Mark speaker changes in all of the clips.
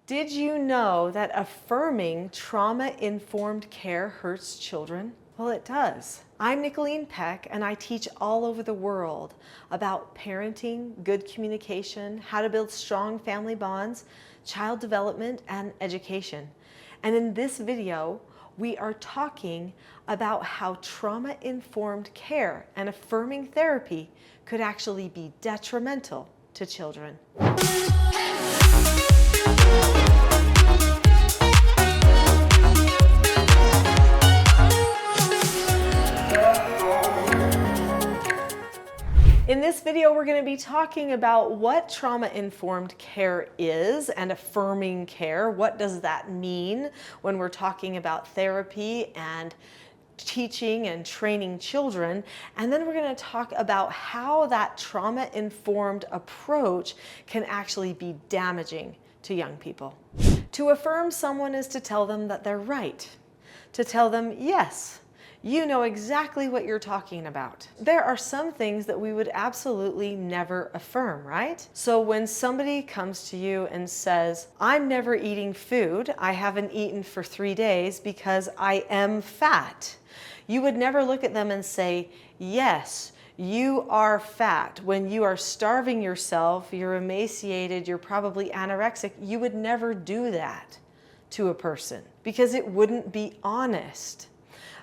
Speaker 1: Did you know that affirming trauma-informed care hurts children? Well, it does. I'm Nicholeen Peck, and I teach all over the world about parenting, good communication, how to build strong family bonds, child development, and education. And in this video, we are talking about how trauma-informed care and affirming therapy could actually be detrimental to children. In this video, we're going to be talking about what trauma-informed care is and affirming care. What does that mean when we're talking about therapy and teaching and training children? And then we're going to talk about how that trauma-informed approach can actually be damaging to young people. To affirm someone is to tell them that they're right, to tell them, yes, you know exactly what you're talking about. There are some things that we would absolutely never affirm, right? So when somebody comes to you and says, I'm never eating food, I haven't eaten for 3 days because I am fat, you would never look at them and say, yes, you are fat. When you are starving yourself, you're emaciated, you're probably anorexic. You would never do that to a person because it wouldn't be honest.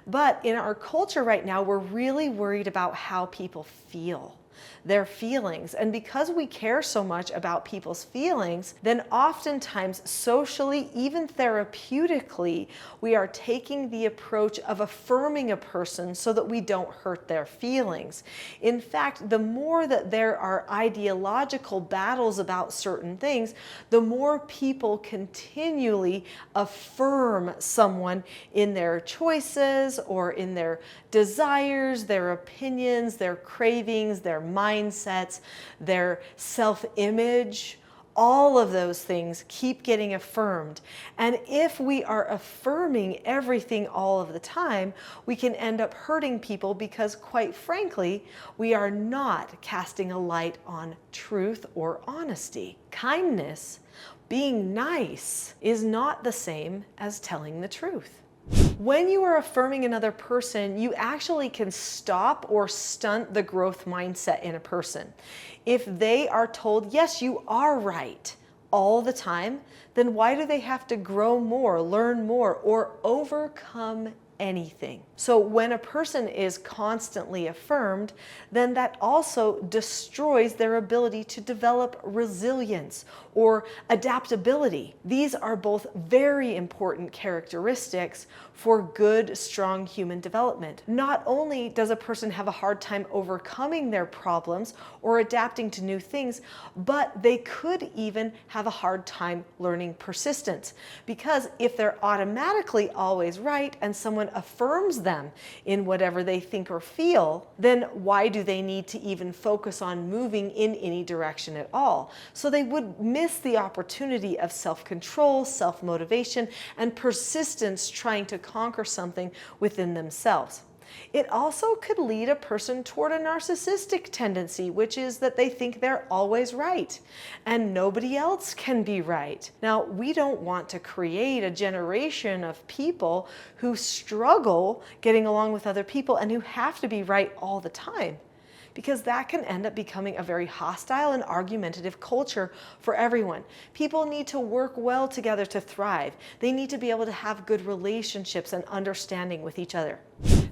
Speaker 1: But in our culture right now, we're really worried about how people feel, their feelings. And because we care so much about people's feelings, then oftentimes socially, even therapeutically, we are taking the approach of affirming a person so that we don't hurt their feelings. In fact, the more that there are ideological battles about certain things, the more people continually affirm someone in their choices or in their desires, their opinions, their cravings, their mindsets, their self-image. All of those things keep getting affirmed. And if we are affirming everything all of the time, we can end up hurting people because, quite frankly, we are not casting a light on truth or honesty. Kindness, being nice, is not the same as telling the truth. When you are affirming another person, you actually can stop or stunt the growth mindset in a person. If they are told, yes, you are right all the time, then why do they have to grow more, learn more, or overcome anything? So when a person is constantly affirmed, then that also destroys their ability to develop resilience or adaptability. These are both very important characteristics for good, strong human development. Not only does a person have a hard time overcoming their problems or adapting to new things, but they could even have a hard time learning persistence. Because if they're automatically always right and someone affirms them in whatever they think or feel, then why do they need to even focus on moving in any direction at all? So they would miss the opportunity of self-control, self-motivation, and persistence trying to conquer something within themselves. It also could lead a person toward a narcissistic tendency, which is that they think they're always right and nobody else can be right. Now, we don't want to create a generation of people who struggle getting along with other people and who have to be right all the time, because that can end up becoming a very hostile and argumentative culture for everyone. People need to work well together to thrive. They need to be able to have good relationships and understanding with each other.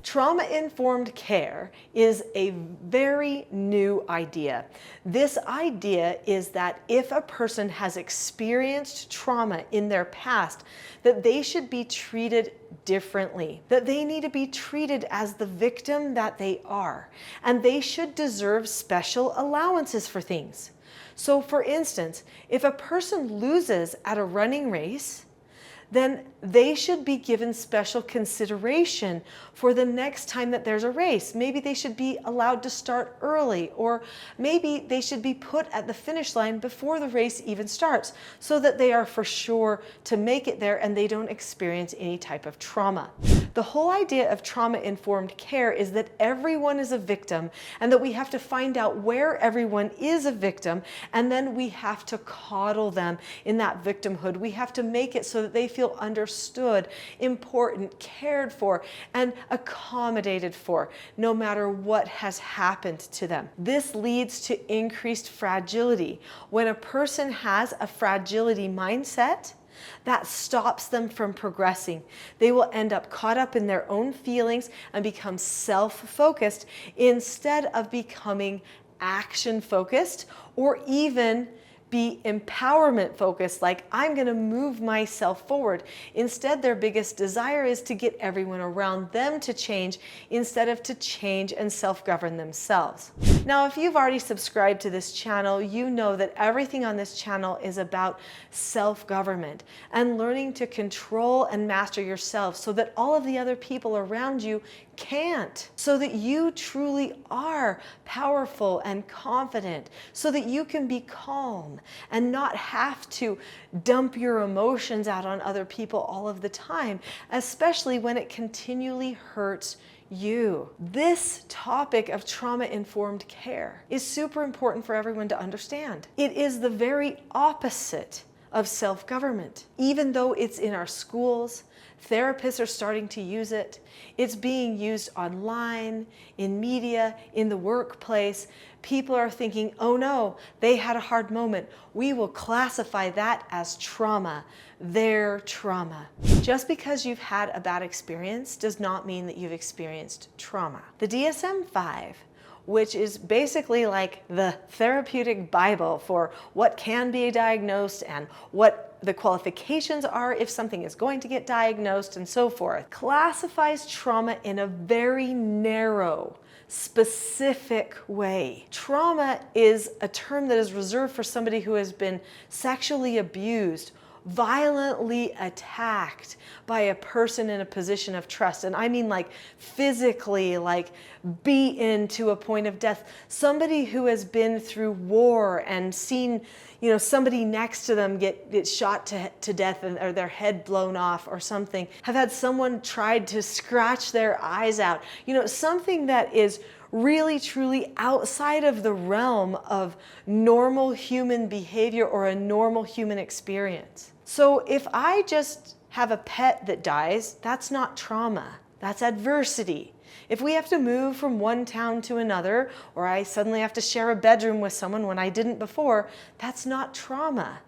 Speaker 1: Trauma-informed care is a very new idea. This idea is that if a person has experienced trauma in their past, that they should be treated differently, that they need to be treated as the victim that they are, and they should deserve special allowances for things. So for instance, if a person loses at a running race, then they should be given special consideration for the next time that there's a race. Maybe they should be allowed to start early, or maybe they should be put at the finish line before the race even starts, so that they are for sure to make it there and they don't experience any type of trauma. The whole idea of trauma-informed care is that everyone is a victim and that we have to find out where everyone is a victim, and then we have to coddle them in that victimhood. We have to make it so that they feel understood, important, cared for, and accommodated for, no matter what has happened to them. This leads to increased fragility. When a person has a fragility mindset, that stops them from progressing. They will end up caught up in their own feelings and become self-focused instead of becoming action-focused, or even be empowerment focused, like I'm going to move myself forward. Instead, their biggest desire is to get everyone around them to change instead of to change and self-govern themselves. Now, if you've already subscribed to this channel, you know that everything on this channel is about self-government and learning to control and master yourself so that all of the other people around you can't, so that you truly are powerful and confident, so that you can be calm and not have to dump your emotions out on other people all of the time, especially when it continually hurts you. This topic of trauma-informed care is super important for everyone to understand. It is the very opposite of self-government. Even though it's in our schools, therapists are starting to use it. It's being used online, in media, in the workplace. People are thinking, oh no, they had a hard moment. We will classify that as trauma, their trauma. Just because you've had a bad experience does not mean that you've experienced trauma. The DSM-5, which is basically like the therapeutic Bible for what can be diagnosed and what the qualifications are if something is going to get diagnosed and so forth, classifies trauma in a very narrow, specific way. Trauma is a term that is reserved for somebody who has been sexually abused, violently attacked by a person in a position of trust. And I mean like physically, like beaten to a point of death. Somebody who has been through war and seen, somebody next to them get shot to death or their head blown off or something. Have had someone tried to scratch their eyes out. Something that is really, truly outside of the realm of normal human behavior or a normal human experience. So if I just have a pet that dies, that's not trauma, that's adversity. If we have to move from one town to another, or I suddenly have to share a bedroom with someone when I didn't before, that's not trauma.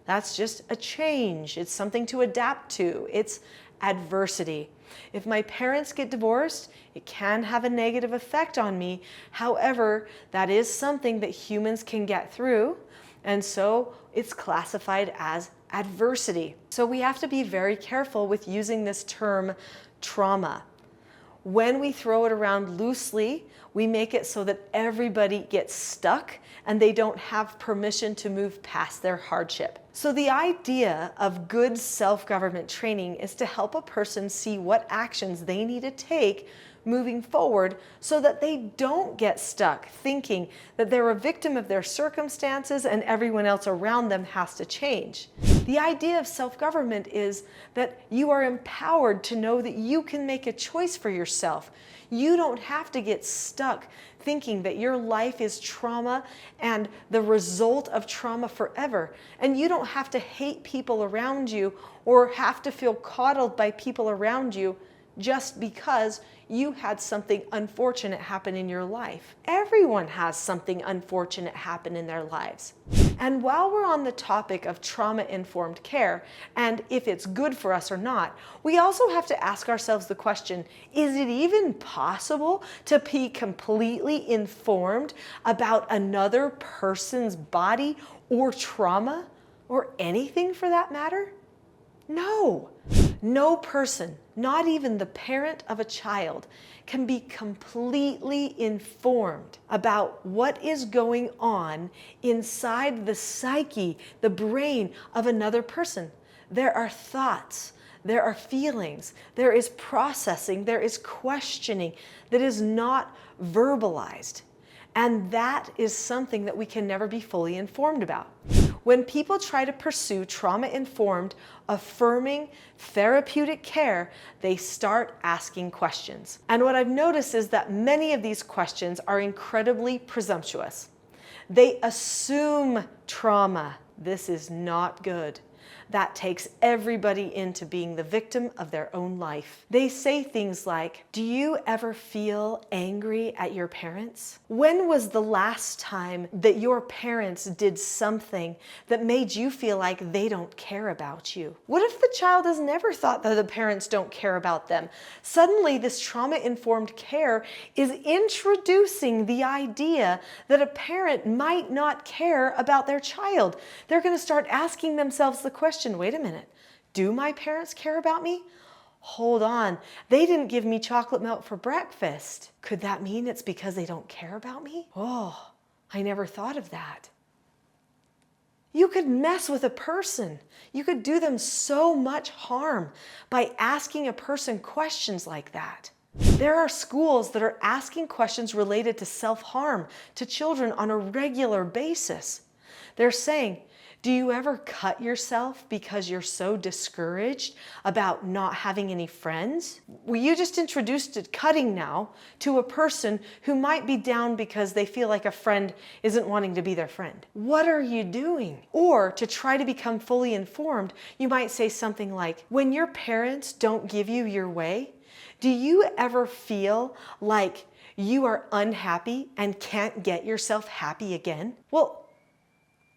Speaker 1: That's just a change. It's something to adapt to. It's adversity. If my parents get divorced, it can have a negative effect on me. However, that is something that humans can get through, and so it's classified as adversity. So we have to be very careful with using this term trauma. When we throw it around loosely, we make it so that everybody gets stuck and they don't have permission to move past their hardship. So the idea of good self-government training is to help a person see what actions they need to take moving forward so that they don't get stuck thinking that they're a victim of their circumstances and everyone else around them has to change. The idea of self-government is that you are empowered to know that you can make a choice for yourself. You don't have to get stuck thinking that your life is trauma and the result of trauma forever. And you don't have to hate people around you or have to feel coddled by people around you just because you had something unfortunate happen in your life. Everyone has something unfortunate happen in their lives. And while we're on the topic of trauma-informed care, and if it's good for us or not, we also have to ask ourselves the question, is it even possible to be completely informed about another person's body or trauma, or anything for that matter? No. No person, not even the parent of a child, can be completely informed about what is going on inside the psyche, the brain of another person. There are thoughts, there are feelings, there is processing, there is questioning that is not verbalized. And that is something that we can never be fully informed about. When people try to pursue trauma-informed, affirming, therapeutic care, they start asking questions. And what I've noticed is that many of these questions are incredibly presumptuous. They assume trauma. This is not good. That takes everybody into being the victim of their own life. They say things like, do you ever feel angry at your parents? When was the last time that your parents did something that made you feel like they don't care about you? What if the child has never thought that the parents don't care about them? Suddenly, this trauma-informed care is introducing the idea that a parent might not care about their child. They're going to start asking themselves the question, wait a minute, do my parents care about me? Hold on, they didn't give me chocolate milk for breakfast. Could that mean it's because they don't care about me? Oh, I never thought of that. You could mess with a person. You could do them so much harm by asking a person questions like that. There are schools that are asking questions related to self-harm to children on a regular basis. They're saying, do you ever cut yourself because you're so discouraged about not having any friends? Well, you just introduced cutting now to a person who might be down because they feel like a friend isn't wanting to be their friend. What are you doing? Or to try to become fully informed, you might say something like, when your parents don't give you your way, do you ever feel like you are unhappy and can't get yourself happy again? Well,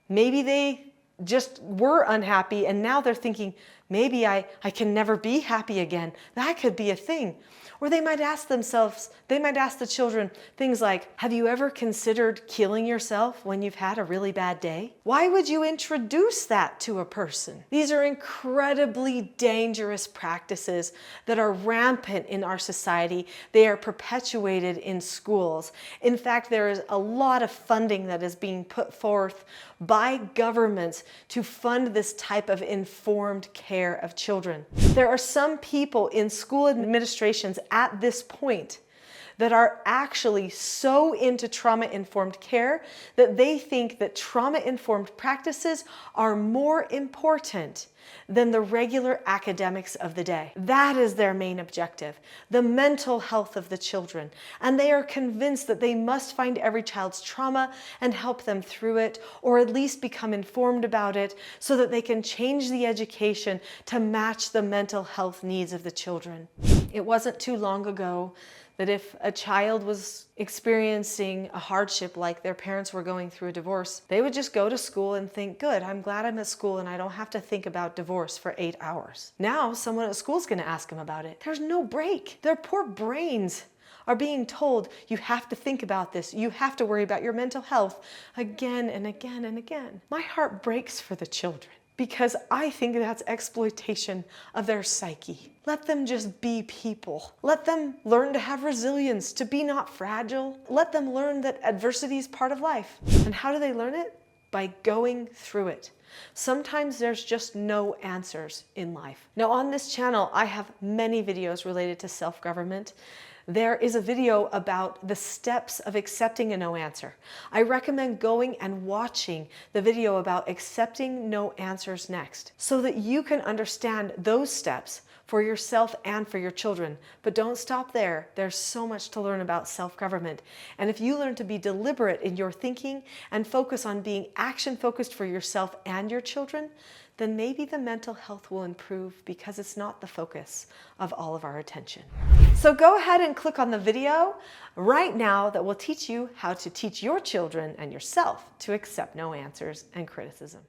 Speaker 1: maybe they just were unhappy and now they're thinking, maybe I can never be happy again. That could be a thing. Or they might ask themselves, they might ask the children things like, have you ever considered killing yourself when you've had a really bad day? Why would you introduce that to a person? These are incredibly dangerous practices that are rampant in our society. They are perpetuated in schools. In fact, there is a lot of funding that is being put forth by governments to fund this type of informed care of children. There are some people in school administrations at this point that are actually so into trauma-informed care that they think that trauma-informed practices are more important than the regular academics of the day. That is their main objective, the mental health of the children. And they are convinced that they must find every child's trauma and help them through it, or at least become informed about it so that they can change the education to match the mental health needs of the children. It wasn't too long ago that if a child was experiencing a hardship like their parents were going through a divorce, they would just go to school and think, good, I'm glad I'm at school and I don't have to think about divorce for 8 hours. Now someone at school is going to ask them about it. There's no break. Their poor brains are being told, you have to think about this. You have to worry about your mental health again and again and again. My heart breaks for the children, because I think that's exploitation of their psyche. Let them just be people. Let them learn to have resilience, to be not fragile. Let them learn that adversity is part of life. And how do they learn it? By going through it. Sometimes there's just no answers in life. Now on this channel, I have many videos related to self-government. There is a video about the steps of accepting a no answer. I recommend going and watching the video about accepting no answers next, so that you can understand those steps for yourself and for your children. But don't stop there. There's so much to learn about self-government. And if you learn to be deliberate in your thinking and focus on being action-focused for yourself and your children, then maybe the mental health will improve, because it's not the focus of all of our attention. So go ahead and click on the video right now that will teach you how to teach your children and yourself to accept no answers and criticism.